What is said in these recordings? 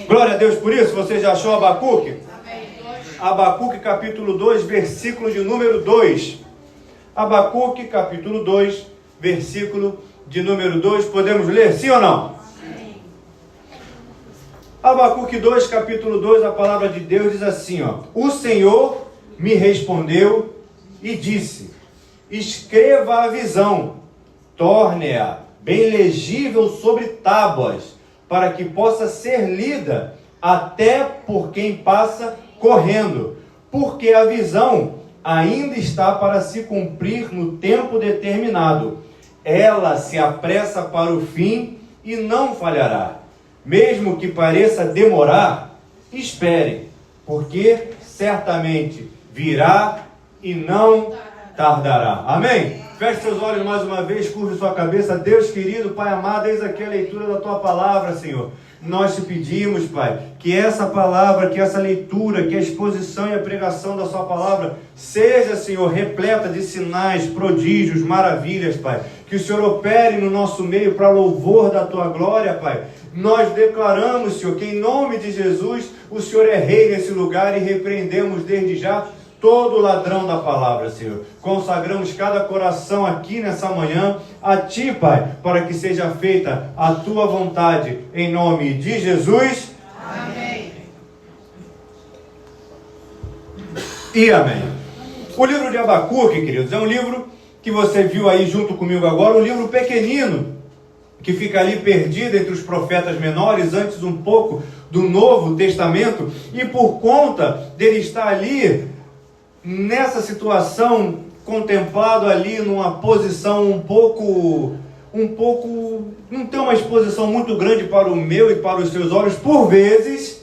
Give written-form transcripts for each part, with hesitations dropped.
Glória a Deus por isso. Você já achou Abacuque? Abacuque capítulo 2, versículo de número 2. Abacuque capítulo 2, versículo de número 2. Podemos ler, sim ou não? Abacuque 2, capítulo 2, a palavra de Deus diz assim, ó: O Senhor me respondeu e disse: escreva a visão, torne-a bem legível sobre tábuas, para que possa ser lida até por quem passa correndo, porque a visão ainda está para se cumprir no tempo determinado. Ela se apressa para o fim e não falhará. Mesmo que pareça demorar, espere, porque certamente virá e não tardará. Amém? Feche seus olhos mais uma vez, curve sua cabeça. Deus querido, Pai amado, eis aqui a leitura da Tua palavra, Senhor. Nós te pedimos, Pai, que essa palavra, que essa leitura, que a exposição e a pregação da Sua palavra seja, Senhor, repleta de sinais, prodígios, maravilhas, Pai. Que o Senhor opere no nosso meio para louvor da Tua glória, Pai. Nós declaramos, Senhor, que em nome de Jesus, o Senhor é rei nesse lugar e repreendemos desde já todo ladrão da palavra, Senhor. Consagramos cada coração aqui nessa manhã a Ti, Pai, para que seja feita a Tua vontade, em nome de Jesus. Amém. E amém. O livro de Abacuque, queridos, é um livro que você viu aí junto comigo agora, um livro pequenino, que fica ali perdido entre os profetas menores, antes um pouco do Novo Testamento, e por conta dele estar ali, nessa situação, contemplado ali numa posição um pouco, não tem uma exposição muito grande para o meu e para os seus olhos, por vezes,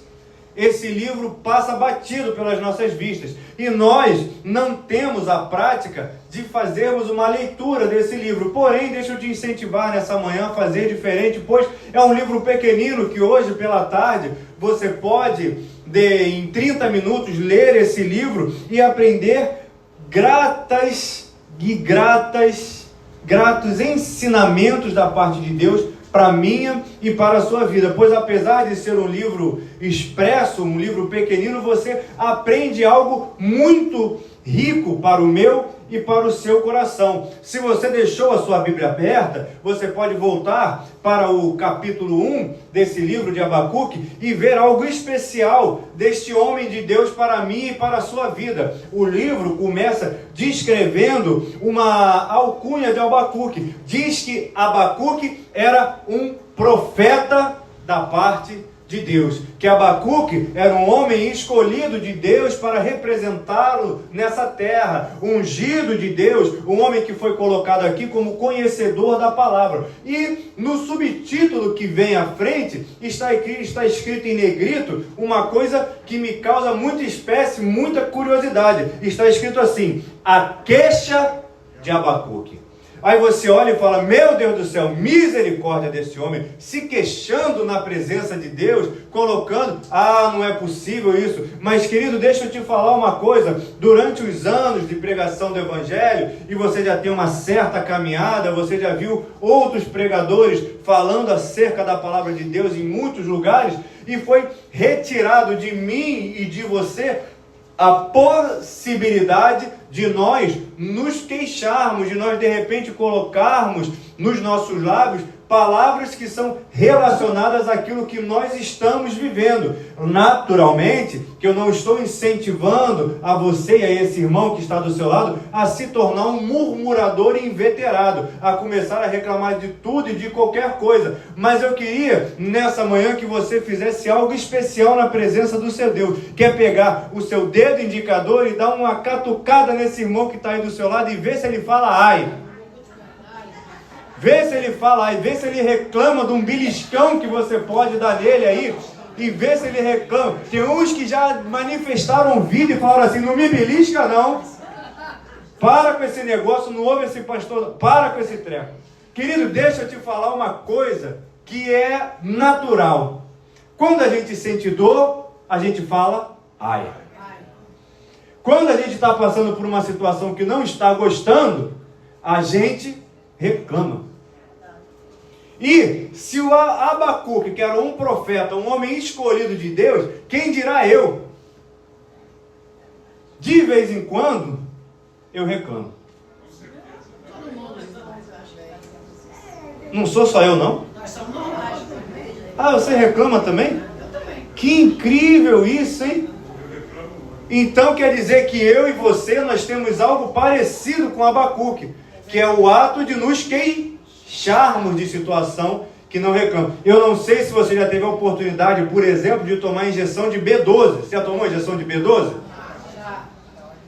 esse livro passa batido pelas nossas vistas. E nós não temos a prática de fazermos uma leitura desse livro. Porém, deixa eu te incentivar nessa manhã a fazer diferente, pois é um livro pequenino que hoje pela tarde você pode, em 30 minutos, ler esse livro e aprender gratos ensinamentos da parte de Deus para a minha e para a sua vida, pois apesar de ser um livro expresso, um livro pequenino, você aprende algo muito rico para o meu e para o seu coração. Se você deixou a sua Bíblia aberta, você pode voltar para o capítulo 1 desse livro de Abacuque e ver algo especial deste homem de Deus para mim e para a sua vida. O livro começa descrevendo uma alcunha de Abacuque. Diz que Abacuque era um profeta da parte de Deus, que Abacuque era um homem escolhido de Deus para representá-lo nessa terra, ungido de Deus, um homem que foi colocado aqui como conhecedor da palavra. E no subtítulo que vem à frente está escrito em negrito uma coisa que me causa muita curiosidade. Está escrito assim: a queixa de Abacuque. Aí você olha e fala: meu Deus do céu, misericórdia desse homem, se queixando na presença de Deus, colocando, não é possível isso. Mas querido, deixa eu te falar uma coisa, durante os anos de pregação do Evangelho, e você já tem uma certa caminhada, você já viu outros pregadores falando acerca da palavra de Deus em muitos lugares, e foi retirado de mim e de você a possibilidade de nós nos queixarmos, de nós de repente colocarmos nos nossos lábios palavras que são relacionadas àquilo que nós estamos vivendo. Naturalmente, que eu não estou incentivando a você e a esse irmão que está do seu lado a se tornar um murmurador inveterado, a começar a reclamar de tudo e de qualquer coisa. Mas eu queria, nessa manhã, que você fizesse algo especial na presença do seu Deus, que é pegar o seu dedo indicador e dar uma catucada nesse irmão que está aí do seu lado e ver se ele fala ai. Vê se ele fala aí, vê se ele reclama de um beliscão que você pode dar nele aí, e vê se ele reclama. Tem uns que já manifestaram vida e falaram assim: não me belisca não, para com esse negócio, não ouve esse pastor, para com esse treco. Querido, deixa eu te falar uma coisa que é natural. Quando a gente sente dor, a gente fala ai. Quando a gente está passando por uma situação que não está gostando, a gente reclama. E se o Abacuque, que era um profeta, um homem escolhido de Deus, quem dirá eu? De vez em quando, eu reclamo. Não sou só eu, não? Ah, você reclama também? Que incrível isso, hein? Então quer dizer que eu e você, nós temos algo parecido com Abacuque, que é o ato de nos queixarmos de situação que não reclama. Eu não sei se você já teve a oportunidade, por exemplo, de tomar injeção de B12. Você já tomou injeção de B12?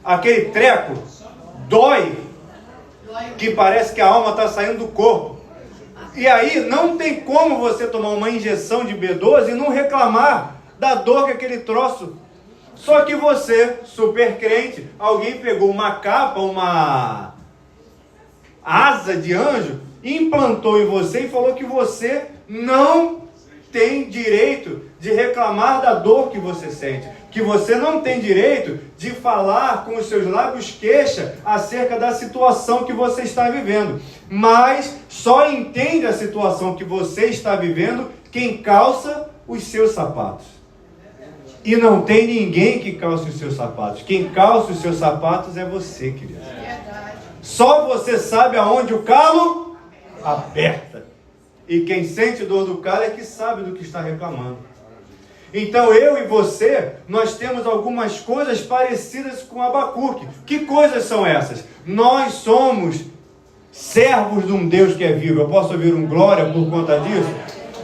Aquele treco dói, que parece que a alma está saindo do corpo. E aí não tem como você tomar uma injeção de B12 e não reclamar da dor que aquele troço. Só que você, super crente, alguém pegou uma capa, uma asa de anjo, implantou em você e falou que você não tem direito de reclamar da dor que você sente, que você não tem direito de falar com os seus lábios queixa acerca da situação que você está vivendo, mas só entende a situação que você está vivendo quem calça os seus sapatos. E não tem ninguém que calce os seus sapatos. Quem calça os seus sapatos é você, querido. Só você sabe aonde o calo aperta. E quem sente dor do calo é que sabe do que está reclamando. Então eu e você, nós temos algumas coisas parecidas com Abacuque. Que coisas são essas? Nós somos servos de um Deus que é vivo. Eu posso ouvir um glória por conta disso?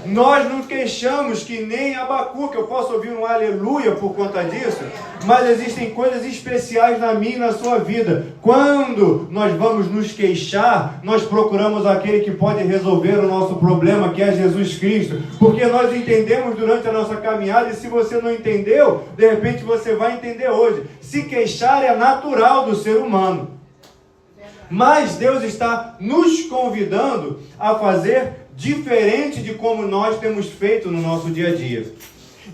Nós nos queixamos que nem Abacuque, eu posso ouvir um aleluia por conta disso, mas existem coisas especiais na minha e na sua vida. Quando nós vamos nos queixar, nós procuramos aquele que pode resolver o nosso problema, que é Jesus Cristo, porque nós entendemos durante a nossa caminhada, e se você não entendeu, de repente você vai entender hoje. Se queixar é natural do ser humano, mas Deus está nos convidando a fazer diferente de como nós temos feito no nosso dia a dia.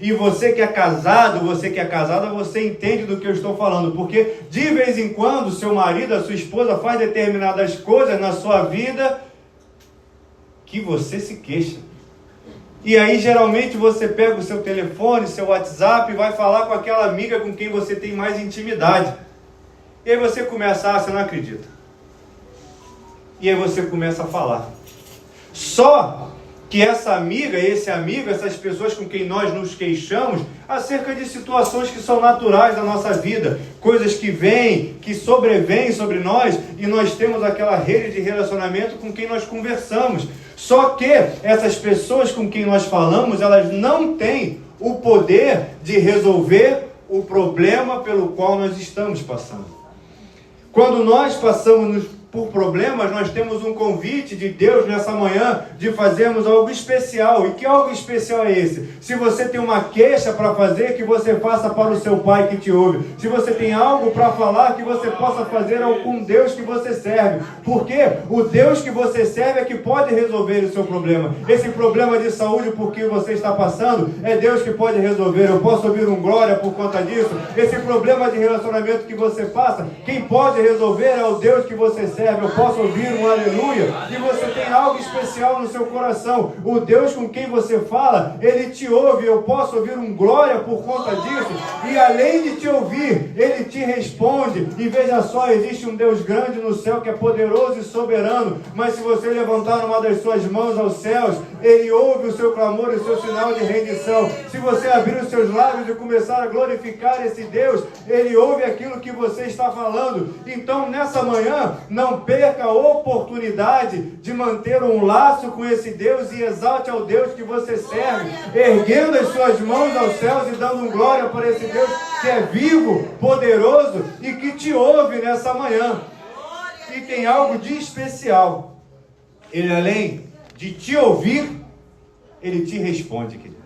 E você que é casado, você que é casada, você entende do que eu estou falando, porque de vez em quando seu marido, a sua esposa faz determinadas coisas na sua vida que você se queixa. E aí geralmente você pega o seu telefone, seu WhatsApp e vai falar com aquela amiga com quem você tem mais intimidade. E aí você começa, você não acredita. E aí você começa a falar. Só que essa amiga, esse amigo, essas pessoas com quem nós nos queixamos acerca de situações que são naturais da nossa vida, coisas que vêm, que sobrevêm sobre nós, e nós temos aquela rede de relacionamento com quem nós conversamos. Só que essas pessoas com quem nós falamos, elas não têm o poder de resolver o problema pelo qual nós estamos passando. Quando nós passamos por problemas, nós temos um convite de Deus nessa manhã de fazermos algo especial. E que algo especial é esse? Se você tem uma queixa para fazer, que você faça para o seu Pai que te ouve. Se você tem algo para falar, que você possa fazer com Deus que você serve. Porque o Deus que você serve é que pode resolver o seu problema. Esse problema de saúde por que você está passando, é Deus que pode resolver. Eu posso ouvir um glória por conta disso. Esse problema de relacionamento que você passa, quem pode resolver é o Deus que você serve. Eu posso ouvir um aleluia, e você tem algo especial no seu coração. O Deus com quem você fala, Ele te ouve. Eu posso ouvir um glória por conta disso, e além de te ouvir, Ele te responde. E veja só, existe um Deus grande no céu que é poderoso e soberano, mas se você levantar uma das suas mãos aos céus, Ele ouve o seu clamor e o seu sinal de rendição. Se você abrir os seus lábios e começar a glorificar esse Deus, Ele ouve aquilo que você está falando. Então nessa manhã, não perca a oportunidade de manter um laço com esse Deus e exalte ao Deus que você serve, erguendo as suas mãos aos céus e dando glória para esse Deus que é vivo, poderoso e que te ouve nessa manhã. E tem algo de especial. Ele, além de te ouvir, Ele te responde, querido.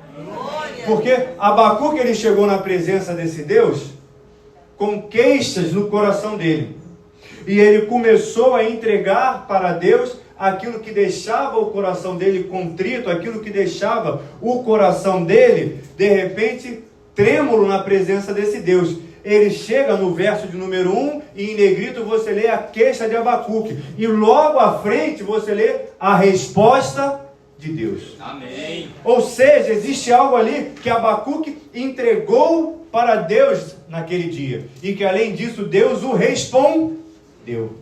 Porque Abacuque, ele chegou na presença desse Deus com queixas no coração dele. E ele começou a entregar para Deus aquilo que deixava o coração dele contrito, aquilo que deixava o coração dele, de repente, trêmulo na presença desse Deus. Ele chega no verso de número 1, e em negrito você lê a queixa de Abacuque. E logo à frente você lê a resposta de Deus. Amém. Ou seja, existe algo ali que Abacuque entregou para Deus naquele dia. E que além disso, Deus o respondeu.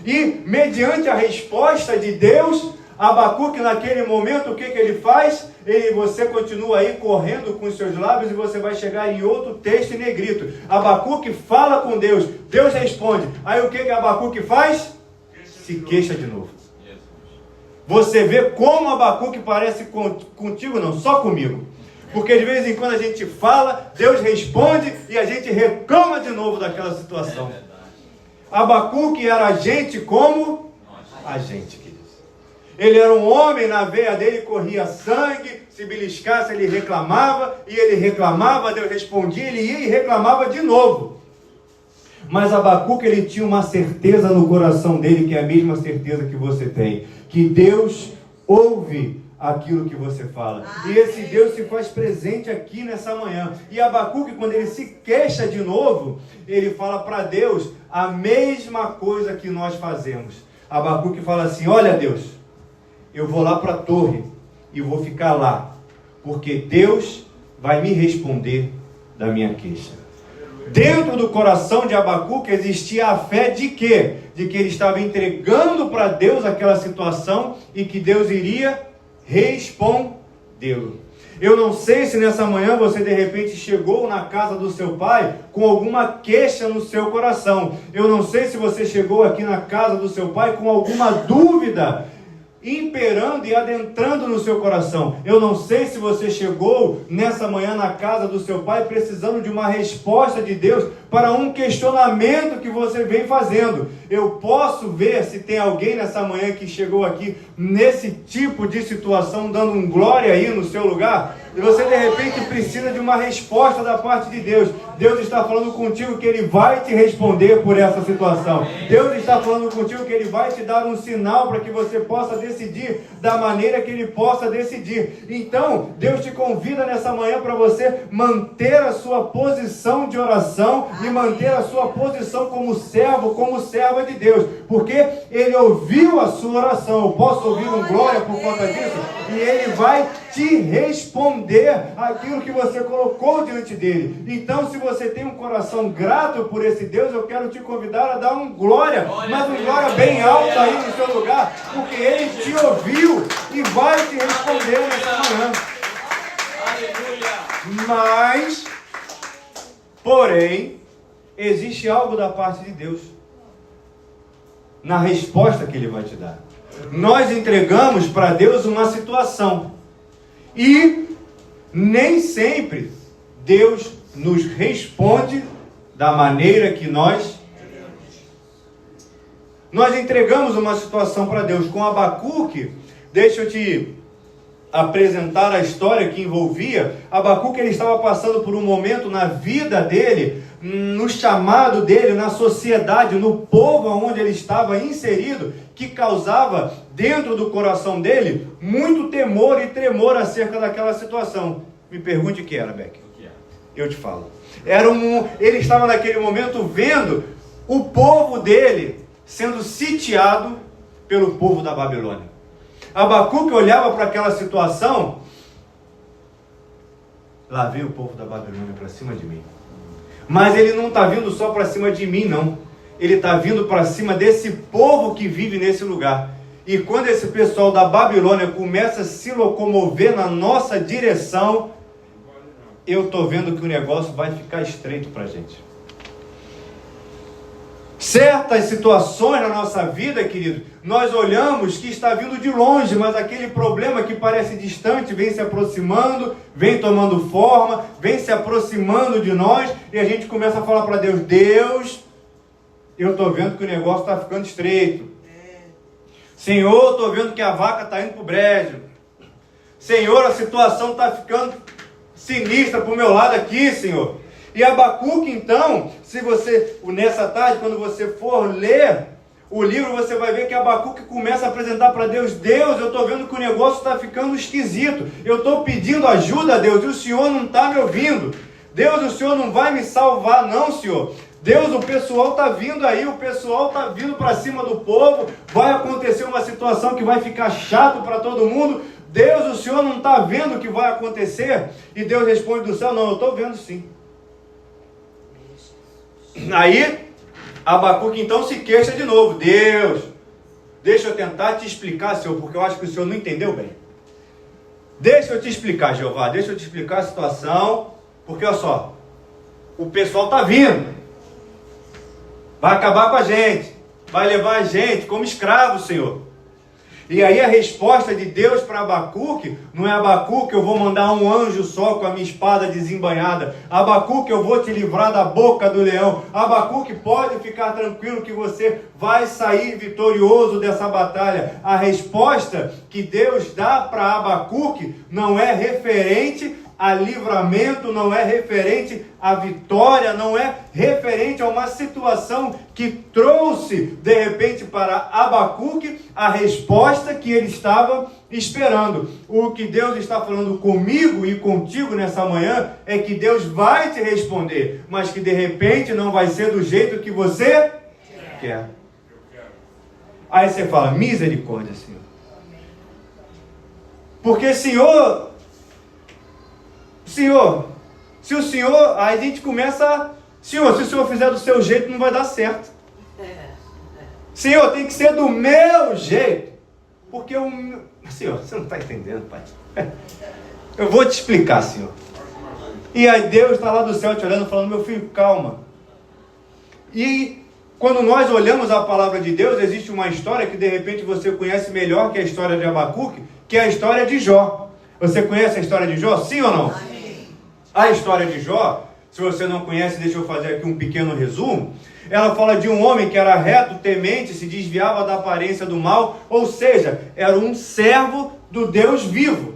E mediante a resposta de Deus, Abacuque naquele momento, o que ele faz? Você continua aí correndo com os seus lábios e você vai chegar em outro texto em negrito. Abacuque fala com Deus, Deus responde. Aí o que Abacuque faz? Se queixa de novo. Você vê como Abacuque parece contigo, não, só comigo. Porque de vez em quando a gente fala, Deus responde e a gente reclama de novo daquela situação. Abacuque era gente como a gente, queridos. Ele era um homem, na veia dele corria sangue, se beliscasse ele reclamava, e ele reclamava, Deus respondia, ele ia e reclamava de novo. Mas Abacuque, ele tinha uma certeza no coração dele, que é a mesma certeza que você tem, que Deus ouve aquilo que você fala. E esse Deus se faz presente aqui nessa manhã. E Abacuque, quando ele se queixa de novo, ele fala para Deus a mesma coisa que nós fazemos. Abacuque fala assim: olha Deus, eu vou lá para a torre e vou ficar lá, porque Deus vai me responder da minha queixa. Dentro do coração de Abacuque existia a fé de quê? De que ele estava entregando para Deus aquela situação e que Deus iria respondê-lo. Eu não sei se nessa manhã você de repente chegou na casa do seu pai com alguma queixa no seu coração. Eu não sei se você chegou aqui na casa do seu pai com alguma dúvida imperando e adentrando no seu coração. Eu não sei se você chegou nessa manhã na casa do seu pai precisando de uma resposta de Deus para um questionamento que você vem fazendo. Eu posso ver se tem alguém nessa manhã que chegou aqui nesse tipo de situação, dando um glória aí no seu lugar. E você de repente precisa de uma resposta da parte de Deus. Deus está falando contigo que Ele vai te responder por essa situação. Deus está falando contigo que Ele vai te dar um sinal para que você possa decidir da maneira que Ele possa decidir. Então, Deus te convida nessa manhã para você manter a sua posição de oração e manter a sua posição como servo, como serva de Deus. Porque Ele ouviu a sua oração. Eu posso ouvir um glória por conta disso? E Ele vai te responder aquilo que você colocou diante dele. Então, se você tem um coração grato por esse Deus, eu quero te convidar a dar um glória, mas um glória bem alto aí no seu lugar, porque Ele te ouviu e vai te responder nessa manhã. Mas, porém, existe algo da parte de Deus na resposta que Ele vai te dar. Nós entregamos para Deus uma situação e nem sempre Deus nos responde da maneira que nós entregamos uma situação para Deus. Com Abacuque, deixa eu te apresentar a história que envolvia Abacuque. Ele estava passando por um momento na vida dele, no chamado dele, na sociedade, no povo onde ele estava inserido, que causava dentro do coração dele muito temor e tremor acerca daquela situação. Me pergunte o que era, Beck. Eu te falo. Ele estava naquele momento vendo o povo dele sendo sitiado pelo povo da Babilônia. Abacuque olhava para aquela situação. Lá vem o povo da Babilônia para cima de mim. Mas ele não está vindo só para cima de mim, não. Ele está vindo para cima desse povo que vive nesse lugar. E quando esse pessoal da Babilônia começa a se locomover na nossa direção, eu estou vendo que o negócio vai ficar estreito para a gente. Certas situações na nossa vida, querido, nós olhamos que está vindo de longe, mas aquele problema que parece distante vem se aproximando, vem tomando forma, vem se aproximando de nós, e a gente começa a falar para Deus: Deus, eu estou vendo que o negócio está ficando estreito. Senhor, estou vendo que a vaca está indo para o brejo. Senhor, a situação está ficando sinistra para o meu lado aqui, Senhor. E Abacuque, então, se você, nessa tarde, quando você for ler o livro, você vai ver que Abacuque começa a apresentar para Deus: Deus, eu estou vendo que o negócio está ficando esquisito. Eu estou pedindo ajuda a Deus e o Senhor não está me ouvindo. Deus, o Senhor não vai me salvar não, Senhor. Deus, o pessoal está vindo aí, o pessoal está vindo para cima do povo, vai acontecer uma situação que vai ficar chato para todo mundo. Deus, o Senhor não está vendo o que vai acontecer? E Deus responde do céu, não, eu estou vendo sim. Aí, Abacuque então se queixa de novo. Deus, deixa eu tentar te explicar, Senhor, porque eu acho que o Senhor não entendeu bem. Deixa eu te explicar, Jeová, deixa eu te explicar a situação, porque olha só, o pessoal está vindo, vai acabar com a gente, vai levar a gente como escravo, Senhor. E aí a resposta de Deus para Abacuque, não é Abacuque, eu vou mandar um anjo só com a minha espada desembainhada. Abacuque, eu vou te livrar da boca do leão. Abacuque, pode ficar tranquilo que você vai sair vitorioso dessa batalha. A resposta que Deus dá para Abacuque não é referente a livramento, não é referente à vitória, não é referente a uma situação que trouxe, de repente, para Abacuque a resposta que ele estava esperando. O que Deus está falando comigo e contigo nessa manhã é que Deus vai te responder, mas que de repente não vai ser do jeito que você quer. Aí você fala, misericórdia, Senhor. Porque, Senhor, se o Senhor, aí a gente começa, Senhor, se o Senhor fizer do seu jeito, não vai dar certo. Senhor, tem que ser do meu jeito. Porque Senhor, você não está entendendo, Pai. Eu vou te explicar, Senhor. E aí Deus está lá do céu te olhando, falando, meu filho, calma. E quando nós olhamos a palavra de Deus, existe uma história que de repente você conhece melhor que a história de Abacuque, que é a história de Jó. Você conhece a história de Jó? Sim ou não? Amém. A história de Jó, se você não conhece, deixa eu fazer aqui um pequeno resumo. Ela fala de um homem que era reto, temente, se desviava da aparência do mal, ou seja, era um servo do Deus vivo.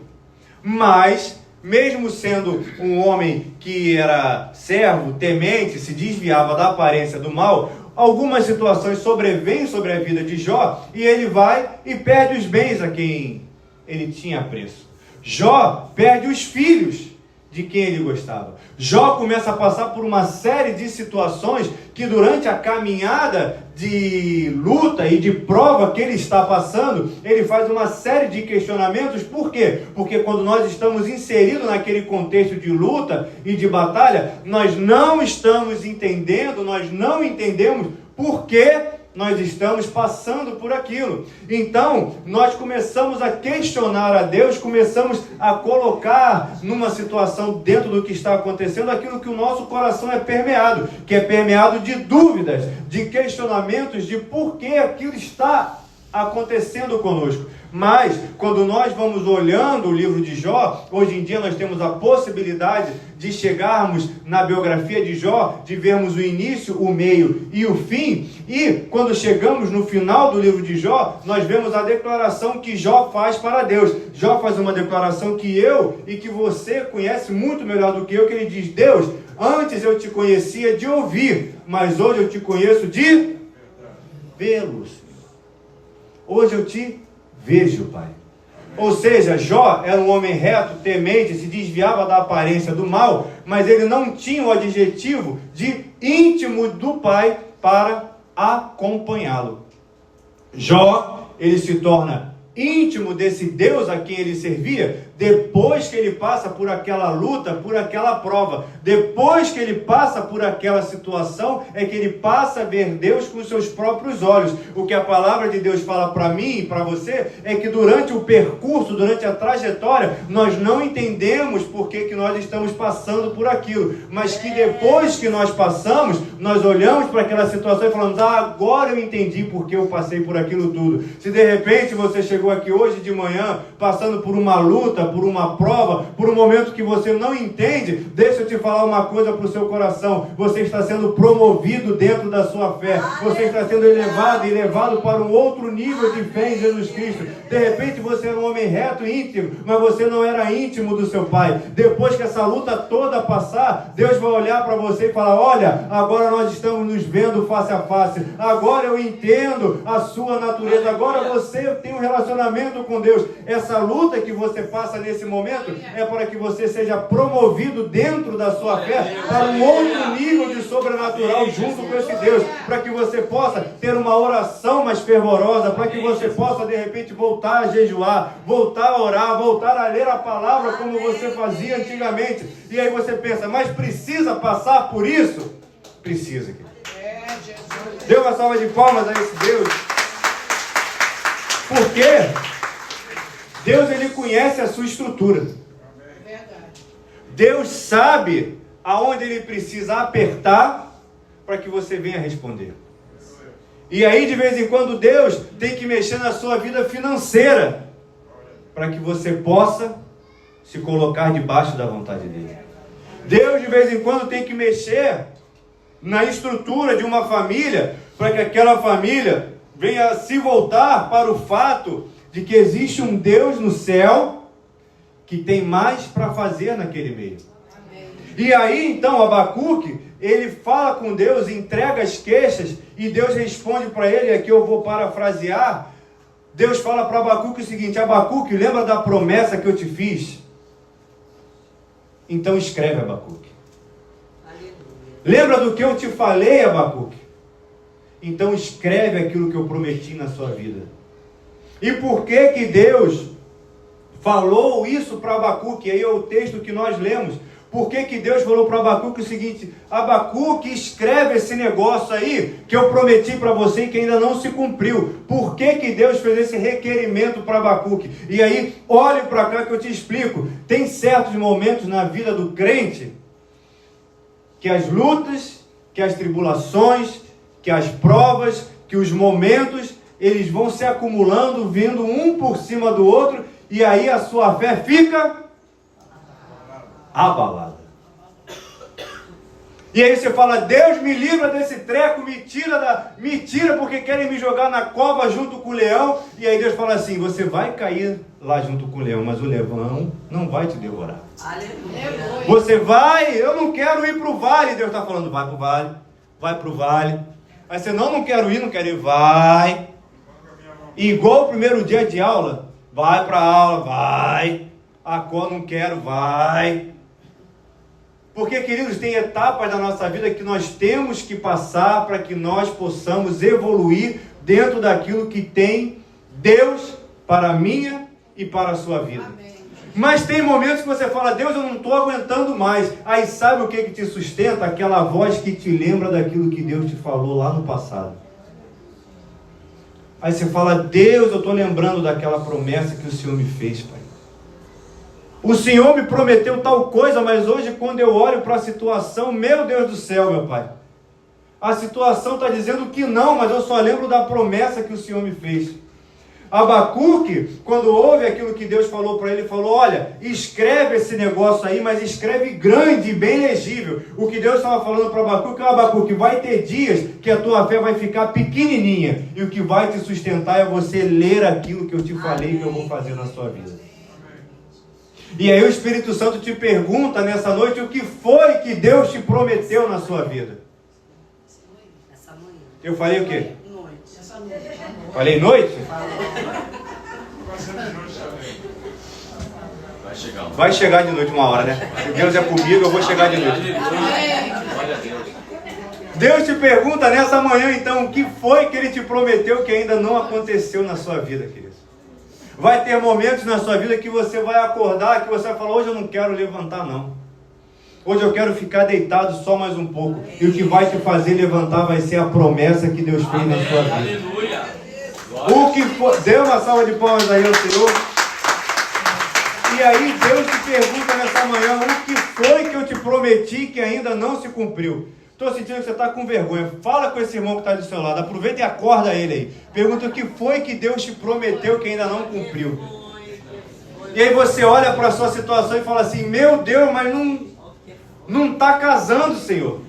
Mas, mesmo sendo um homem que era servo, temente, se desviava da aparência do mal, algumas situações sobrevêm sobre a vida de Jó, e ele vai e perde os bens a quem ele tinha apreço. Jó perde os filhos de quem ele gostava. Jó começa a passar por uma série de situações que durante a caminhada de luta e de prova que ele está passando, ele faz uma série de questionamentos. Por quê? Porque quando nós estamos inseridos naquele contexto de luta e de batalha, nós não estamos entendendo, nós não entendemos por que nós estamos passando por aquilo. Então, nós começamos a questionar a Deus, começamos a colocar numa situação dentro do que está acontecendo aquilo que o nosso coração é permeado, que é permeado de dúvidas, de questionamentos, de por que aquilo está acontecendo conosco. Mas, quando nós vamos olhando o livro de Jó, hoje em dia nós temos a possibilidade de chegarmos na biografia de Jó, de vermos o início, o meio e o fim, e quando chegamos no final do livro de Jó, nós vemos a declaração que Jó faz para Deus. Jó faz uma declaração que eu e que você conhece muito melhor do que eu, que ele diz, Deus, antes eu te conhecia de ouvir, mas hoje eu te conheço de vê-lo, Senhor. Hoje eu te vejo, Pai. Ou seja, Jó era um homem reto, temente, se desviava da aparência do mal, mas ele não tinha o adjetivo de íntimo do Pai para acompanhá-lo. Jó, ele se torna íntimo desse Deus a quem ele servia, depois que ele passa por aquela luta, por aquela prova, depois que ele passa por aquela situação, é que ele passa a ver Deus com os seus próprios olhos. O que a palavra de Deus fala para mim e para você, é que durante o percurso, durante a trajetória, nós não entendemos por que nós estamos passando por aquilo, mas que depois que nós passamos, nós olhamos para aquela situação e falamos, agora eu entendi por que eu passei por aquilo tudo. Se de repente você chegou aqui hoje de manhã, passando por uma luta, por uma prova, por um momento que você não entende, deixa eu te falar uma coisa para o seu coração, você está sendo promovido dentro da sua fé, você está sendo elevado e levado para um outro nível de fé em Jesus Cristo. De repente você era um homem reto e íntimo, mas você não era íntimo do seu Pai. Depois que essa luta toda passar, Deus vai olhar para você e falar, olha, agora nós estamos nos vendo face a face, agora eu entendo a sua natureza, agora você tem um relacionamento com Deus. Essa luta que você passa passa nesse momento é para que você seja promovido dentro da sua fé para um outro nível de sobrenatural junto com esse Deus, para que você possa ter uma oração mais fervorosa, para que você possa de repente voltar a jejuar, voltar a orar, voltar a ler a palavra como você fazia antigamente. E aí você pensa, mas precisa passar por isso? Precisa, querido. Dê uma salva de palmas a esse Deus. Porque Deus, Ele conhece a sua estrutura. Deus sabe aonde Ele precisa apertar para que você venha responder. E aí, de vez em quando, Deus tem que mexer na sua vida financeira para que você possa se colocar debaixo da vontade dEle. Deus, de vez em quando, tem que mexer na estrutura de uma família para que aquela família venha se voltar para o fato de que existe um Deus no céu que tem mais para fazer naquele meio. Amém. E aí, então, Abacuque, ele fala com Deus, entrega as queixas, e Deus responde para ele, aqui eu vou parafrasear, Deus fala para Abacuque o seguinte: Abacuque, lembra da promessa que eu te fiz? Então escreve, Abacuque. Aleluia. Lembra do que eu te falei, Abacuque? Então escreve aquilo que eu prometi na sua vida. E por que Deus falou isso para Abacuque? Aí é o texto que nós lemos. Por que Deus falou para Abacuque o seguinte: Abacuque, escreve esse negócio aí que eu prometi para você e que ainda não se cumpriu. Por que Deus fez esse requerimento para Abacuque? E aí, olhe para cá que eu te explico. Tem certos momentos na vida do crente que as lutas, que as tribulações, que as provas, que os momentos, eles vão se acumulando, vindo um por cima do outro, e aí a sua fé fica abalada. E aí você fala: Deus me livra desse treco, me tira porque querem me jogar na cova junto com o leão. E aí Deus fala assim: você vai cair lá junto com o leão, mas o leão não vai te devorar. Aleluia. Você vai, eu não quero ir para o vale. Deus está falando: vai para o vale, vai para o vale. Aí você: não quero ir, vai. Igual o primeiro dia de aula, vai para a aula, vai. Acorda, não quero, vai. Porque, queridos, tem etapas da nossa vida que nós temos que passar para que nós possamos evoluir dentro daquilo que tem Deus para a minha e para a sua vida. Amém. Mas tem momentos que você fala: Deus, eu não estou aguentando mais. Aí sabe o que te sustenta? Aquela voz que te lembra daquilo que Deus te falou lá no passado. Aí você fala: Deus, eu estou lembrando daquela promessa que o Senhor me fez, Pai. O Senhor me prometeu tal coisa, mas hoje quando eu olho para a situação, meu Deus do céu, meu Pai, a situação está dizendo que não, mas eu só lembro da promessa que o Senhor me fez. Abacuque, quando ouve aquilo que Deus falou para ele, falou: olha, escreve esse negócio aí, mas escreve grande e bem legível. O que Deus estava falando para Abacuque: Abacuque, vai ter dias que a tua fé vai ficar pequenininha, e o que vai te sustentar é você ler aquilo que eu te falei que eu vou fazer na sua vida. E aí o Espírito Santo te pergunta nessa noite: o que foi que Deus te prometeu na sua vida? Eu falei o quê? Falei noite? Vai chegar de noite uma hora, né? Se Deus é comigo, eu vou chegar de noite. Deus te pergunta nessa manhã, então, o que foi que Ele te prometeu que ainda não aconteceu na sua vida, querido? Vai ter momentos na sua vida que você vai acordar, que você vai falar: hoje eu não quero levantar não. Hoje eu quero ficar deitado só mais um pouco. E o que vai te fazer levantar vai ser a promessa que Deus fez na sua vida. Aleluia. O que foi... Dê uma salva de palmas aí ao Senhor. E aí Deus te pergunta nessa manhã: o que foi que eu te prometi que ainda não se cumpriu? Estou sentindo que você está com vergonha. Fala com esse irmão que está do seu lado. Aproveita e acorda ele aí. Pergunta: o que foi que Deus te prometeu que ainda não cumpriu? E aí você olha para a sua situação e fala assim: meu Deus, mas não está casando, Senhor.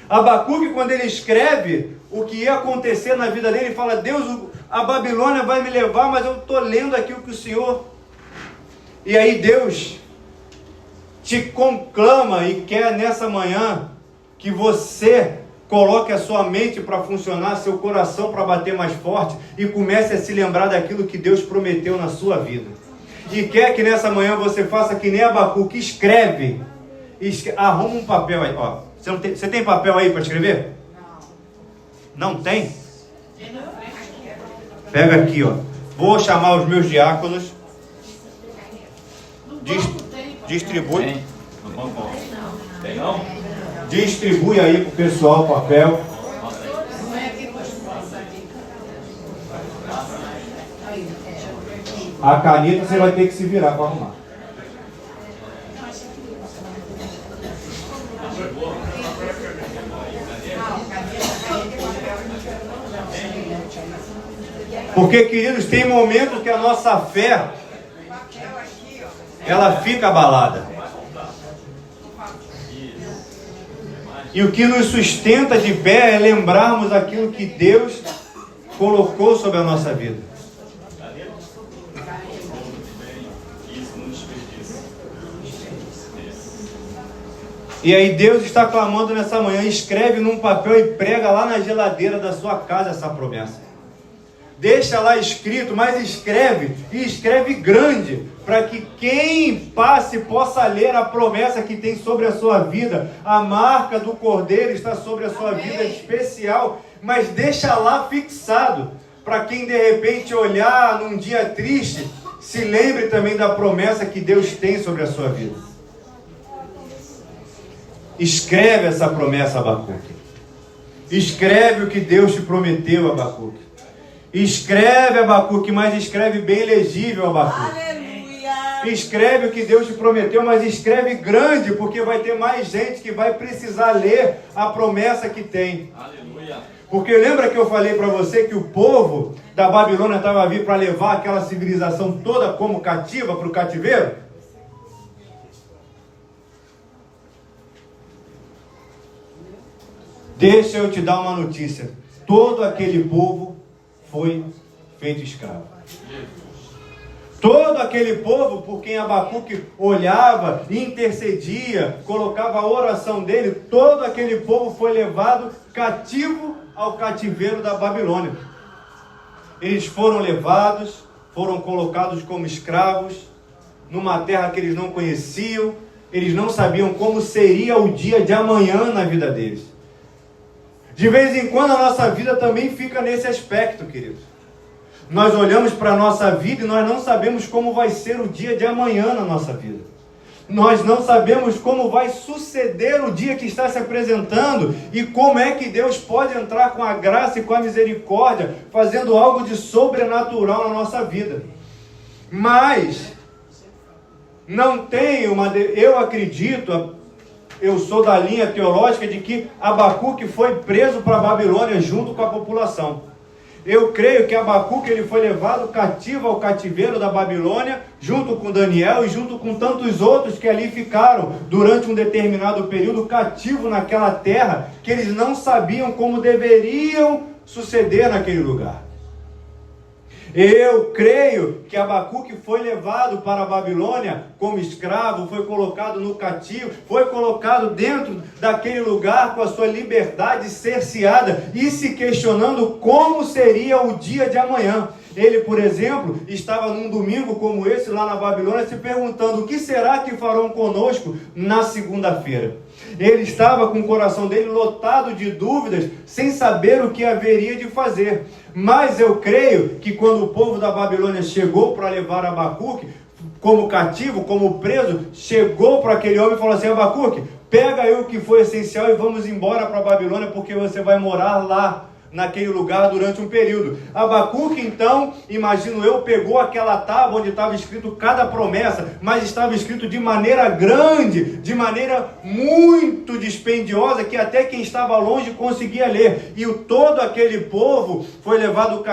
Abacuque, quando ele escreve o que ia acontecer na vida dele, ele fala: Deus, a Babilônia vai me levar, mas eu estou lendo aqui o que o Senhor... E aí Deus te conclama e quer nessa manhã que você coloque a sua mente para funcionar, seu coração para bater mais forte, e comece a se lembrar daquilo que Deus prometeu na sua vida. e quer que nessa manhã você faça que nem Abacuque, escreve. Arruma um papel aí, ó. Você tem papel aí para escrever? Não tem? Pega aqui, ó. Vou chamar os meus diáconos. Distribui. Distribui aí pro pessoal o papel. A caneta você vai ter que se virar para arrumar. Porque, queridos, tem momentos que a nossa fé ela fica abalada. E o que nos sustenta de pé é lembrarmos aquilo que Deus colocou sobre a nossa vida. E aí Deus está clamando nessa manhã, escreve num papel e prega lá na geladeira da sua casa essa promessa. Deixa lá escrito, mas escreve, e escreve grande, para que quem passe possa ler a promessa que tem sobre a sua vida. A marca do Cordeiro está sobre a sua vida especial, mas deixa lá fixado, para quem de repente olhar num dia triste, se lembre também da promessa que Deus tem sobre a sua vida. Escreve essa promessa, Abacuque. Escreve o que Deus te prometeu, Abacuque. Escreve, Abacuque, mas escreve bem legível, Abacuque. Aleluia. Escreve o que Deus te prometeu, mas escreve grande, porque vai ter mais gente que vai precisar ler a promessa que tem. Aleluia. Porque lembra que eu falei para você que o povo da Babilônia estava vindo para levar aquela civilização toda como cativa para o cativeiro? Deixa eu te dar uma notícia. Todo aquele povo foi feito escravo. Todo aquele povo por quem Abacuque olhava, intercedia, colocava a oração dele, todo aquele povo foi levado cativo ao cativeiro da Babilônia. Eles foram levados, foram colocados como escravos, numa terra que eles não conheciam, eles não sabiam como seria o dia de amanhã na vida deles. De vez em quando a nossa vida também fica nesse aspecto, queridos. Nós olhamos para a nossa vida e nós não sabemos como vai ser o dia de amanhã na nossa vida. Nós não sabemos como vai suceder o dia que está se apresentando e como é que Deus pode entrar com a graça e com a misericórdia, fazendo algo de sobrenatural na nossa vida. Mas não tem eu acredito, eu sou da linha teológica de que Abacuque foi preso para a Babilônia junto com a população. Eu creio que Abacuque ele foi levado cativo ao cativeiro da Babilônia, junto com Daniel e junto com tantos outros que ali ficaram durante um determinado período cativo naquela terra, que eles não sabiam como deveriam suceder naquele lugar. Eu creio que Abacuque foi levado para a Babilônia como escravo, foi colocado no cativo, foi colocado dentro daquele lugar com a sua liberdade cerceada e se questionando como seria o dia de amanhã. Ele, por exemplo, estava num domingo como esse lá na Babilônia se perguntando: o que será que farão conosco na segunda-feira? Ele estava com o coração dele lotado de dúvidas, sem saber o que haveria de fazer. Mas eu creio que quando o povo da Babilônia chegou para levar Abacuque como cativo, como preso, chegou para aquele homem e falou assim: Abacuque, pega aí o que foi essencial e vamos embora para a Babilônia, porque você vai morar lá, naquele lugar durante um período. Abacuque então, imagino eu, pegou aquela tábua onde estava escrito cada promessa, mas estava escrito de maneira grande, de maneira muito dispendiosa, que até quem estava longe conseguia ler. E todo aquele povo foi levado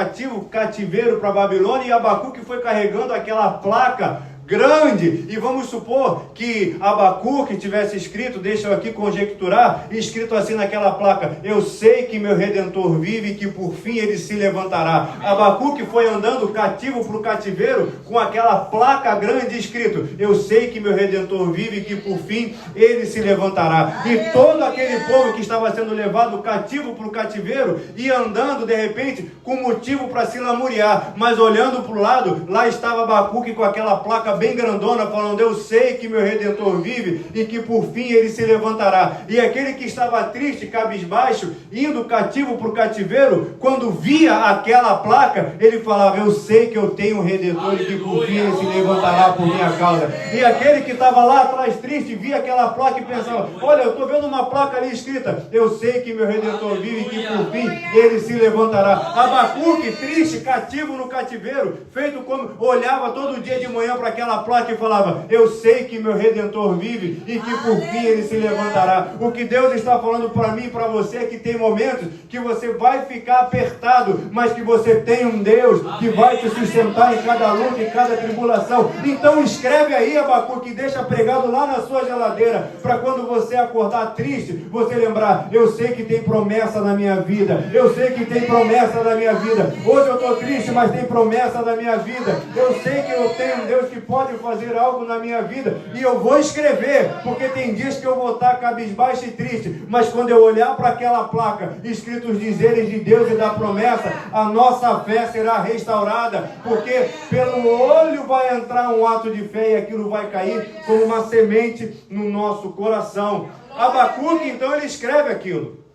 cativeiro para a Babilônia, e Abacuque foi carregando aquela placa grande, e vamos supor que Abacuque tivesse escrito, deixa eu aqui conjecturar, escrito assim naquela placa: eu sei que meu Redentor vive e que por fim ele se levantará. Abacuque foi andando cativo para o cativeiro com aquela placa grande escrito: eu sei que meu Redentor vive e que por fim ele se levantará. E todo aquele povo que estava sendo levado cativo para o cativeiro ia andando de repente com motivo para se lamuriar, mas olhando para o lado, lá estava Abacuque com aquela placa bem grandona, falando: eu sei que meu Redentor vive e que por fim ele se levantará. E aquele que estava triste, cabisbaixo, indo cativo para o cativeiro, quando via aquela placa, ele falava: eu sei que eu tenho um Redentor e que por fim ele se levantará por minha causa. E aquele que estava lá atrás triste, via aquela placa e pensava: olha, eu estou vendo uma placa ali escrita: eu sei que meu Redentor vive e que por fim ele se levantará. Abacuque, triste, cativo no cativeiro, feito como olhava todo dia de manhã para aquela placa e falava: eu sei que meu Redentor vive e que por fim ele se levantará. O que Deus está falando para mim e para você é que tem momentos que você vai ficar apertado, mas que você tem um Deus que vai te sustentar em cada luta, em cada tribulação. Então escreve aí, Abacuque, deixa pregado lá na sua geladeira, para quando você acordar triste, você lembrar: eu sei que tem promessa na minha vida, eu sei que tem promessa na minha vida. Hoje eu estou triste, mas tem promessa na minha vida. Eu sei que eu tenho um Deus que pode fazer algo na minha vida, e eu vou escrever, porque tem dias que eu vou estar cabisbaixo e triste, mas quando eu olhar para aquela placa, escrito os dizeres de Deus e da promessa, a nossa fé será restaurada, porque pelo olho vai entrar um ato de fé e aquilo vai cair como uma semente no nosso coração. Abacuque, então, ele escreve aquilo.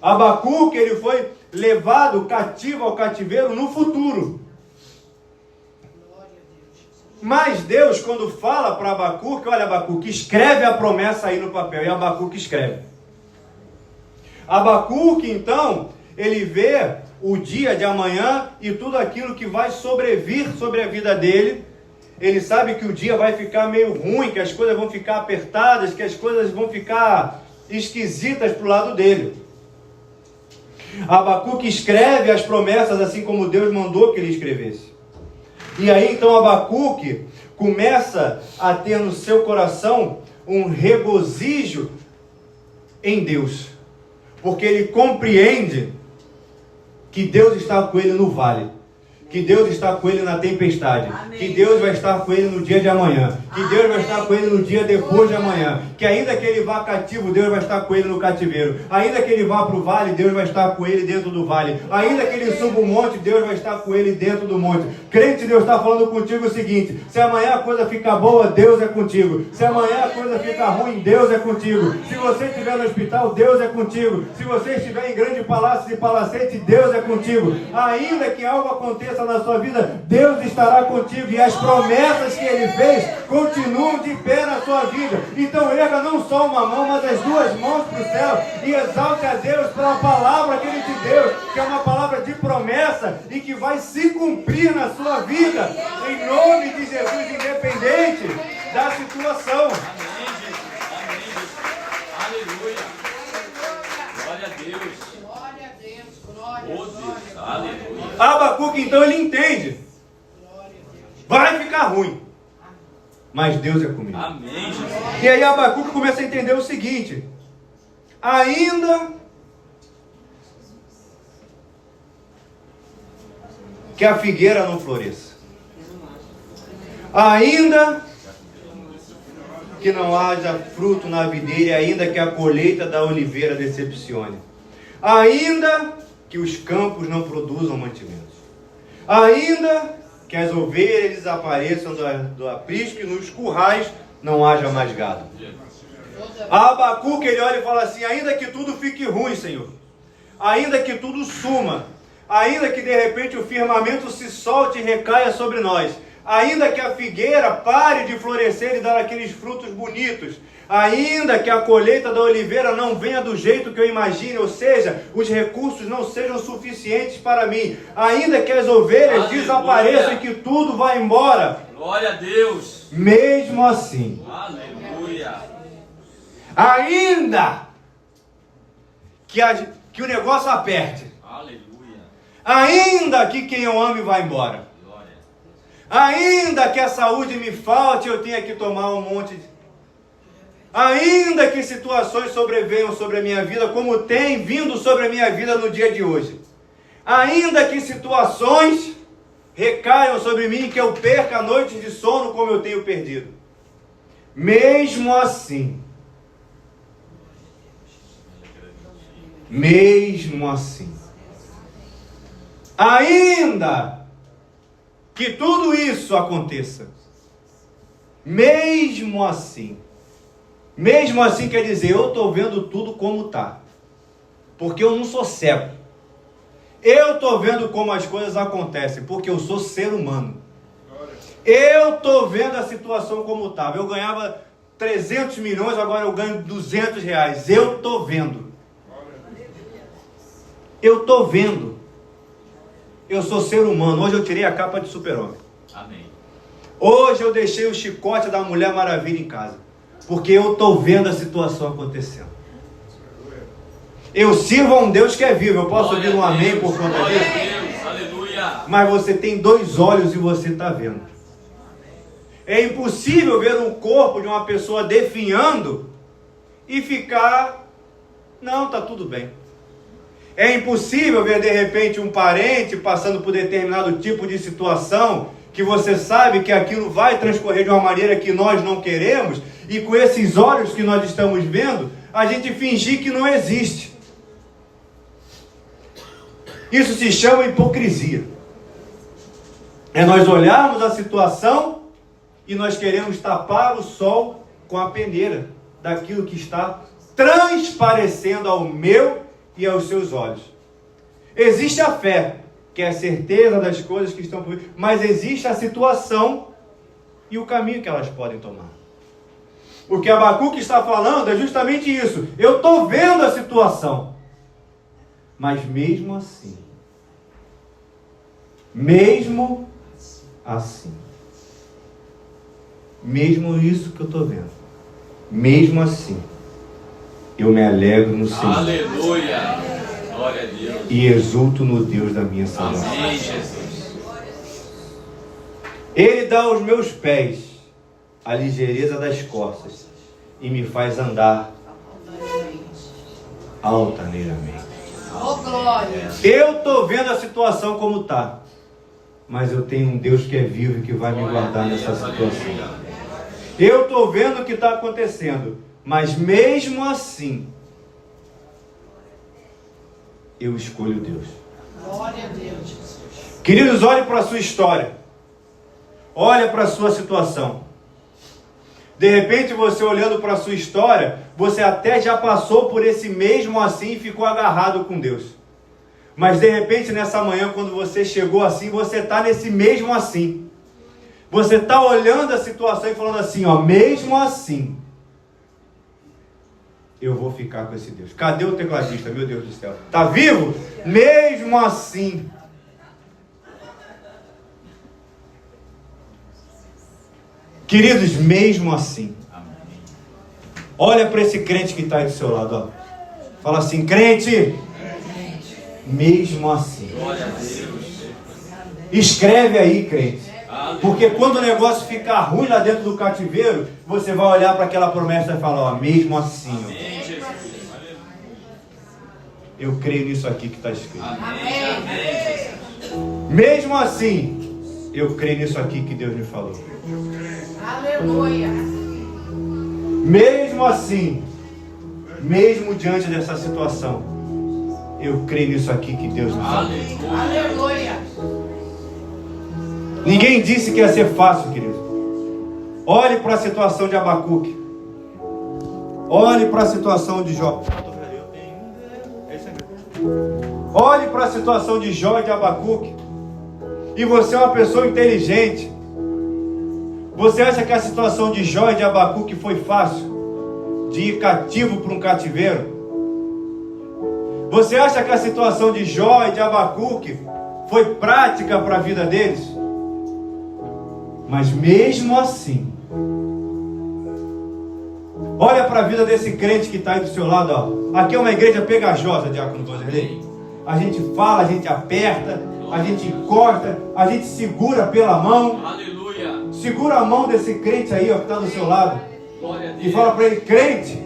Abacuque, ele foi levado cativo ao cativeiro no futuro. Mas Deus, quando fala para Abacuque: olha, Abacuque, escreve a promessa aí no papel. E Abacuque escreve. Abacuque, então, ele vê o dia de amanhã e tudo aquilo que vai sobrevir sobre a vida dele. Ele sabe que o dia vai ficar meio ruim, que as coisas vão ficar apertadas, que as coisas vão ficar esquisitas para o lado dele. Abacuque escreve as promessas assim como Deus mandou que ele escrevesse. E aí então Abacuque começa a ter no seu coração um regozijo em Deus, porque ele compreende que Deus está com ele no vale, que Deus está com ele na tempestade, que Deus vai estar com ele no dia de amanhã, que Deus vai estar com ele no dia depois de amanhã, que ainda que ele vá cativo, Deus vai estar com ele no cativeiro, ainda que ele vá para o vale, Deus vai estar com ele dentro do vale, ainda que ele suba o monte, Deus vai estar com ele dentro do monte. Crente, Deus está falando contigo o seguinte: se amanhã a coisa ficar boa, Deus é contigo. Se amanhã a coisa ficar ruim, Deus é contigo. Se você estiver no hospital, Deus é contigo. Se você estiver em grande palácio e palacete, Deus é contigo. Ainda que algo aconteça na sua vida, Deus estará contigo, e as promessas que Ele fez continuam de pé na sua vida. Então erga não só uma mão, mas as duas mãos para o céu e exalte a Deus pela palavra que Ele te deu, que é uma palavra de promessa e que vai se cumprir na sua vida, em nome de Jesus, independente da situação. Amém, Jesus. Amém, Jesus. Aleluia. Glória a Deus. Glória a Deus. Glória, Oh, Deus. Aleluia. Abacuque, então, ele entende: vai ficar ruim, mas Deus é comigo. Amém, Jesus. E aí Abacuque começa a entender o seguinte: ainda que a figueira não floresça, ainda que não haja fruto na videira, ainda que a colheita da oliveira decepcione, ainda que os campos não produzam mantimentos, ainda que as ovelhas desapareçam do aprisco e nos currais não haja mais gado. Abacuque, ele olha e fala assim: ainda que tudo fique ruim, Senhor, ainda que tudo suma, ainda que de repente o firmamento se solte e recaia sobre nós, ainda que a figueira pare de florescer e dar aqueles frutos bonitos, ainda que a colheita da oliveira não venha do jeito que eu imagine, ou seja, os recursos não sejam suficientes para mim, ainda que as ovelhas Aleluia. desapareçam e que tudo vá embora, Glória a Deus. mesmo assim, Aleluia. ainda que o negócio aperte, Aleluia. ainda que quem eu ame vá embora, Glória. Ainda que a saúde me falte, eu tenha que tomar um monte de... Ainda que situações sobrevenham sobre a minha vida, como tem vindo sobre a minha vida no dia de hoje. Ainda que situações recaiam sobre mim, que eu perca noites de sono como eu tenho perdido. Mesmo assim, ainda que tudo isso aconteça, mesmo assim quer dizer, eu estou vendo tudo como está, porque eu não sou cego. Eu estou vendo como as coisas acontecem, porque eu sou ser humano. Eu estou vendo a situação como estava. Eu ganhava 300 milhões, agora eu ganho 200 reais. Eu estou vendo. Eu estou vendo. Eu sou ser humano. Hoje eu tirei a capa de super-homem. Amém. Hoje eu deixei o chicote da Mulher Maravilha em casa, porque eu estou vendo a situação acontecendo. Eu sirvo a um Deus que é vivo. Eu posso ouvir um amém por conta Glória disso? a Deus, aleluia. Mas você tem 2 olhos e você está vendo. É impossível ver um corpo de uma pessoa definhando e ficar, não, está tudo bem. É impossível ver de repente um parente passando por determinado tipo de situação, que você sabe que aquilo vai transcorrer de uma maneira que nós não queremos, e com esses olhos que nós estamos vendo, a gente fingir que não existe. Isso se chama hipocrisia. É nós olharmos a situação e nós queremos tapar o sol com a peneira daquilo que está transparecendo ao meu e aos seus olhos. Existe a fé, que é a certeza das coisas que estão por vir, mas existe a situação e o caminho que elas podem tomar. O que Abacuque está falando é justamente isso. Eu estou vendo a situação, mas mesmo assim, mesmo isso que eu estou vendo, mesmo assim, eu me alegro no Senhor. Aleluia. Glória a Deus. E exulto no Deus da minha salvação. Amém, Jesus. Ele dá aos meus pés a ligeireza das costas e me faz andar altaneiramente. Oh, glória. Eu estou vendo a situação como está, mas eu tenho um Deus que é vivo e que vai me guardar nessa situação. Eu estou vendo o que está acontecendo, mas mesmo assim, eu escolho Deus. Glória a Deus, Jesus. Queridos, olhe para a sua história. Olha para a sua situação. De repente, você olhando para a sua história, você até já passou por esse mesmo assim e ficou agarrado com Deus. Mas de repente, nessa manhã, quando você chegou assim, você está nesse mesmo assim. Você está olhando a situação e falando assim, ó, mesmo assim, eu vou ficar com esse Deus. Cadê o tecladista, meu Deus do céu? Está vivo? Mesmo assim. Queridos, mesmo assim. Olha para esse crente que está aí do seu lado, ó. Fala assim, crente, mesmo assim. Escreve aí, crente. Porque quando o negócio ficar ruim lá dentro do cativeiro, você vai olhar para aquela promessa e falar, ó, mesmo assim, ó. Eu creio nisso aqui que está escrito. Mesmo assim, eu creio nisso aqui que Deus me falou. Aleluia. Mesmo assim, mesmo diante dessa situação, eu creio nisso aqui que Deus me falou. Aleluia. Ninguém disse que ia ser fácil, querido. Olhe para a situação de Abacuque. Olhe para a situação de Jó. Olhe para a situação de Jó e de Abacuque. E você é uma pessoa inteligente. Você acha que a situação de Jó e de Abacuque foi fácil? De ir cativo para um cativeiro? Você acha que a situação de Jó e de Abacuque foi prática para a vida deles? Mas mesmo assim, olha para a vida desse crente que está aí do seu lado, ó. Aqui é uma igreja pegajosa, Diácono Vanderlei. A gente fala, a gente aperta, a gente encosta, a gente segura pela mão. Aleluia. Segura a mão desse crente aí, ó, que está do seu lado. Glória a Deus. E fala para ele: crente,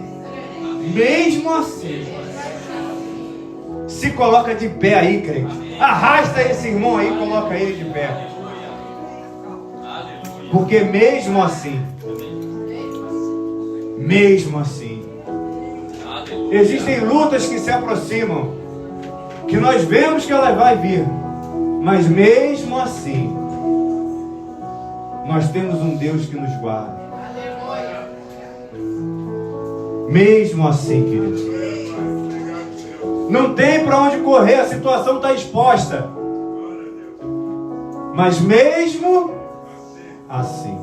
mesmo assim, se coloca de pé aí, crente. Arrasta esse irmão aí e coloca ele de pé. Aleluia. Porque mesmo assim, Aleluia. existem lutas que se aproximam, que nós vemos que ela vai vir, mas mesmo assim, nós temos um Deus que nos guarda. Mesmo assim, queridos, não tem para onde correr, a situação está exposta, mas mesmo assim,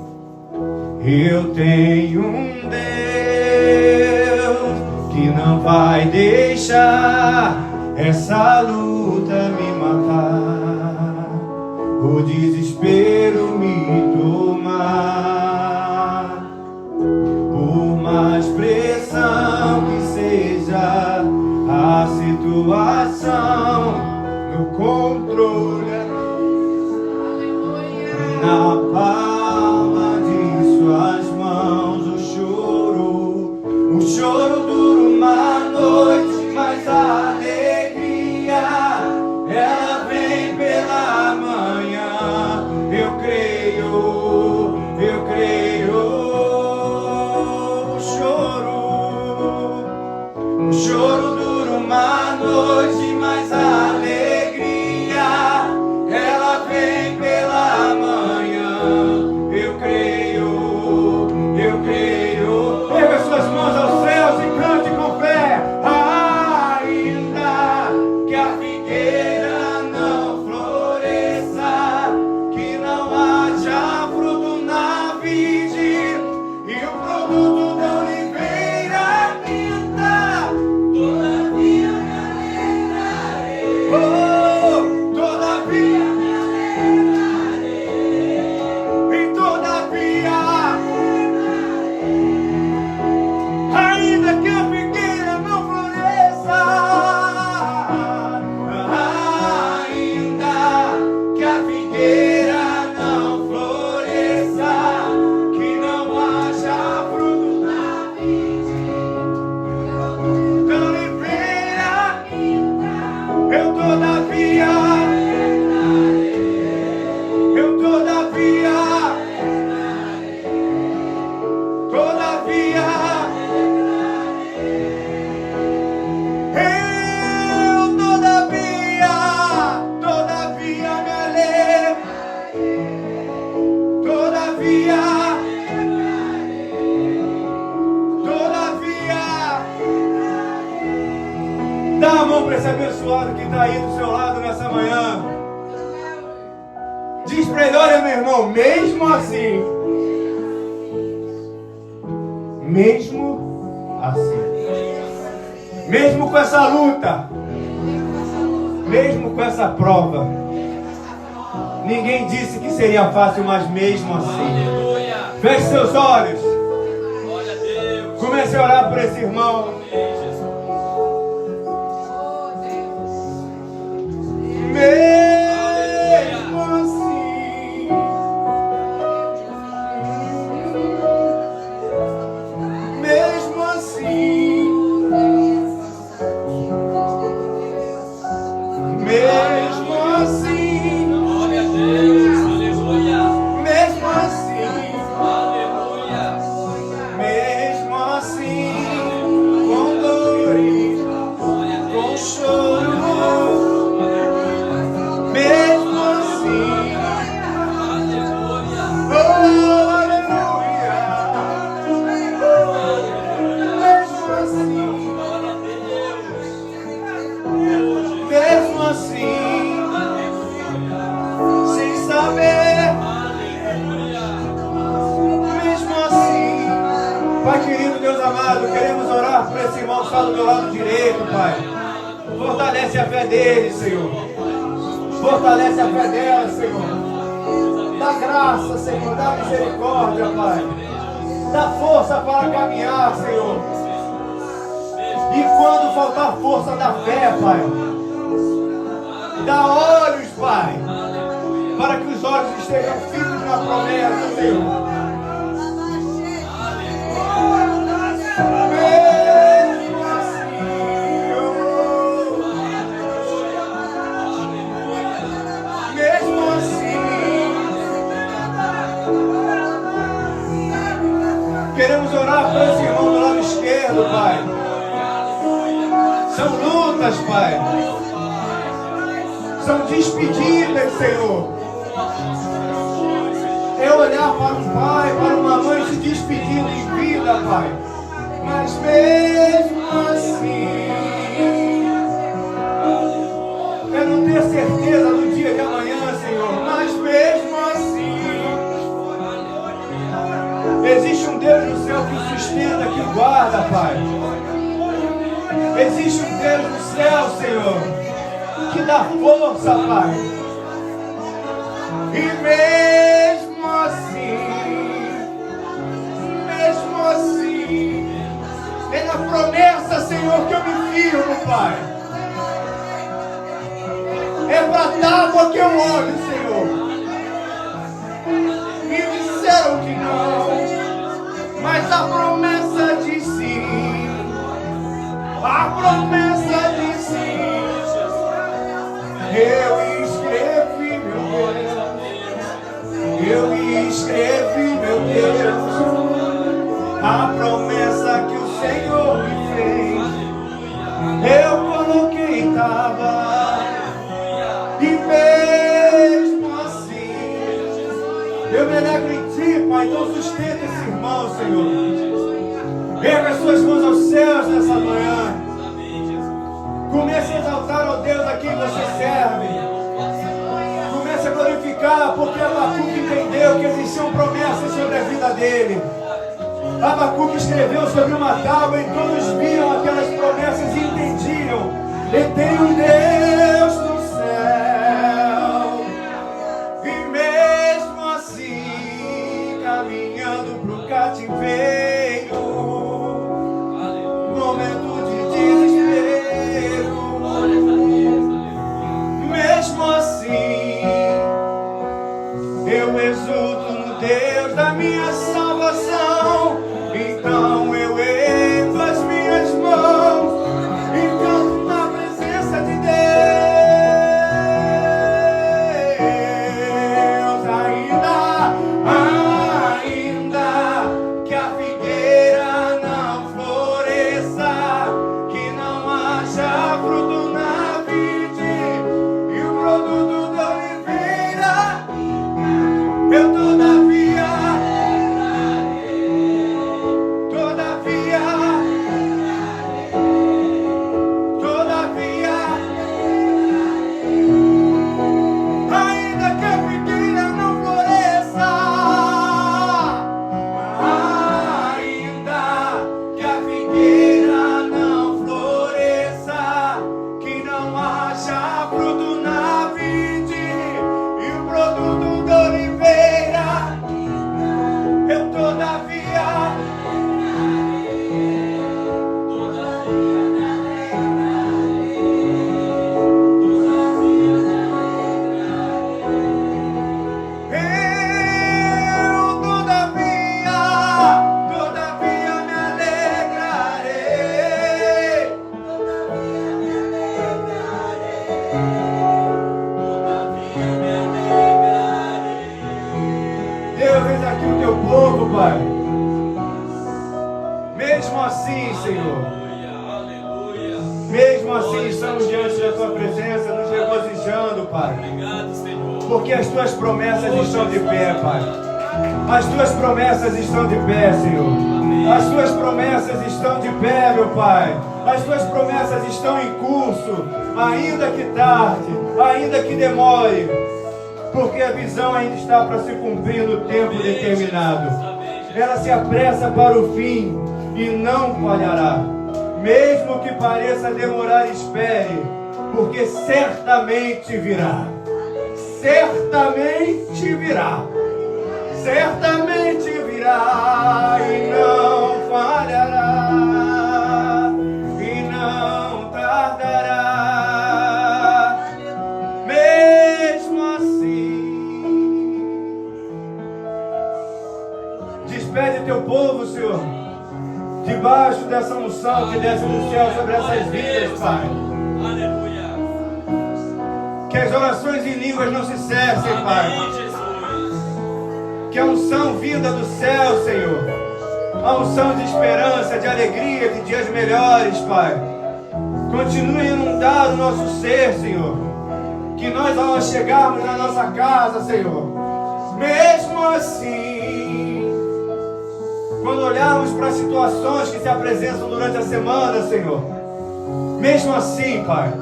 eu tenho um Deus que não vai deixar essa luta me matar, o desespero me tomar. Por mais pressão que seja a situação, no controle, na palma de suas mãos, o choro dura uma noite, mas a alegria, ela vem pela manhã. Eu creio. O choro dura uma noite, mas a alegria, ela vem pela manhã. Eu creio. Erga suas mãos aos céus e cante com fé. Ainda que a figueira não floresça, que não haja fruto na vide, e o produto da oliveira minta, todavia me alegrarei. Oh, todavia me alegrarei. E todavia, ainda que a figueira não floresça, ainda que a figueira não floresça, que não haja fruto na vide, da oliveira, eu todavia, todavia me alegrarei. Todavia, dá a mão para esse abençoado que está aí do seu lado nessa manhã. Diz para ele: olha, meu irmão, mesmo assim, mesmo com essa luta, mesmo com essa prova, ninguém disse que seria fácil, mas mesmo assim, Aleluia. feche seus olhos, Glória a Deus. comece a orar por esse irmão. Amém, Jesus. Mesmo assim, mesmo assim, mesmo assim, Glória a Deus. Aleluia. mesmo assim, Aleluia. mesmo assim, com dores, Glória a com Deus. choro, mesmo assim, Aleluia. oh, aleluia, mesmo assim, Glória a Deus. mesmo assim, sem saber, Aleluia. mesmo assim. Pai querido, Deus amado, queremos orar por esse irmão que está do meu lado direito, Pai. Fortalece a fé dele, Senhor. Fortalece a fé dela, Senhor. Dá graça, Senhor. Dá misericórdia, Pai. Dá força para caminhar, Senhor. E quando faltar força da fé, Pai, dá olhos, Pai. Pai, para que os olhos estejam firmes na promessa, Senhor. Mesmo assim, mesmo assim, queremos orar por esse irmão do lado esquerdo, Pai. São lutas, Pai. São despedidas, Senhor. É olhar para um pai, para uma mãe se despedindo em vida, Pai. Mas mesmo assim, eu não tenho certeza do dia de amanhã, Senhor. Mas mesmo assim, existe um Deus no céu que sustenta, que guarda, Pai. Existe um Deus no céu, Senhor, que dá força, Pai. E mesmo assim, é na promessa, Senhor, que eu me firmo, Pai. É para a tábua que eu olho, Senhor. Me disseram que não, mas a promessa de sim. A promessa de sim. Eu escrevi, meu Deus. Eu escrevi, meu Deus. A promessa que o Senhor me fez. Eu coloquei em tábua. E mesmo assim, eu me alegro em Ti, Pai. Então sustenta esse irmão, Senhor. Erga as suas mãos aos céus nessa manhã. Comece a exaltar ao Deus a quem você serve. Comece a glorificar, porque Abacuque entendeu que existiam promessas sobre a vida dele. Abacuque escreveu sobre uma tábua e todos viam aquelas promessas e entendiam. E tem um Deus no céu. E mesmo assim, caminhando para o cativeiro, momento de desespero, mesmo assim, eu exulto no Deus da minha salvação. Então eu ergo as minhas mãos e canto na presença de Deus. Ainda que a figueira não floresça, que não haja fruto na vide e o produto da oliveira, eu todavia ainda que a figueira não floresça, ainda que a figueira não floresça, que não haja fruto na vide e o produto da oliveira, eu todavia me alegrarei. Deus, eis aqui o teu povo, Pai. Mesmo assim, Senhor, mesmo assim estamos diante da tua presença, nos regozijando, Pai. Porque as tuas promessas estão de pé, Pai. As tuas promessas estão de pé, Senhor. As tuas promessas estão de pé, meu Pai. As tuas promessas estão em curso, ainda que tarde, ainda que demore, porque a visão ainda está para se cumprir no tempo determinado. Ela se apressa para o fim e não falhará. Mesmo que pareça demorar, espere, porque certamente virá. Certamente virá. Certamente virá e não falhará, e não tardará. Mesmo essa unção que desce do céu sobre essas vidas, Pai. Aleluia. Que as orações em línguas não se cessem, Pai. Amém, Jesus. Que a unção vinda do céu, Senhor, a unção de esperança, de alegria, de dias melhores, Pai, continue a inundar o nosso ser, Senhor. Que nós, ao chegarmos na nossa casa, Senhor, mesmo assim, quando olharmos para as situações que se apresentam durante a semana, Senhor, mesmo assim, Pai,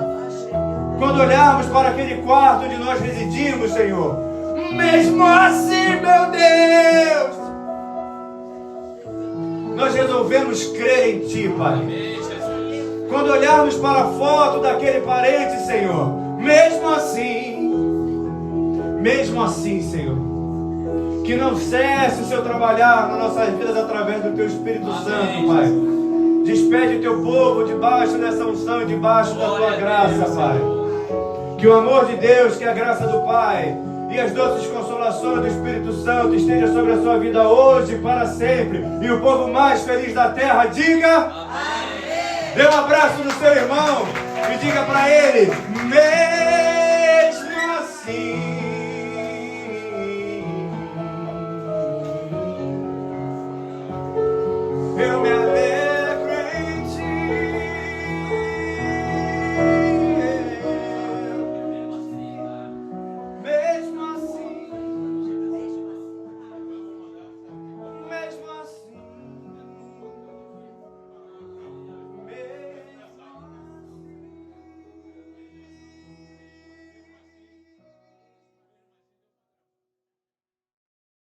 quando olharmos para aquele quarto onde nós residimos, Senhor, mesmo assim, meu Deus, nós resolvemos crer em Ti, Pai. Amém, Jesus. Quando olharmos para a foto daquele parente, Senhor, mesmo assim, Senhor, que não cesse o Seu trabalhar nas nossas vidas através do Teu Espírito Santo, Pai. Despede o Teu povo debaixo dessa unção e debaixo da Tua graça, Pai. Que o amor de Deus, que a graça do Pai e as doces consolações do Espírito Santo esteja sobre a sua vida hoje e para sempre. E o povo mais feliz da terra diga amém. Dê um abraço no seu irmão e diga para ele: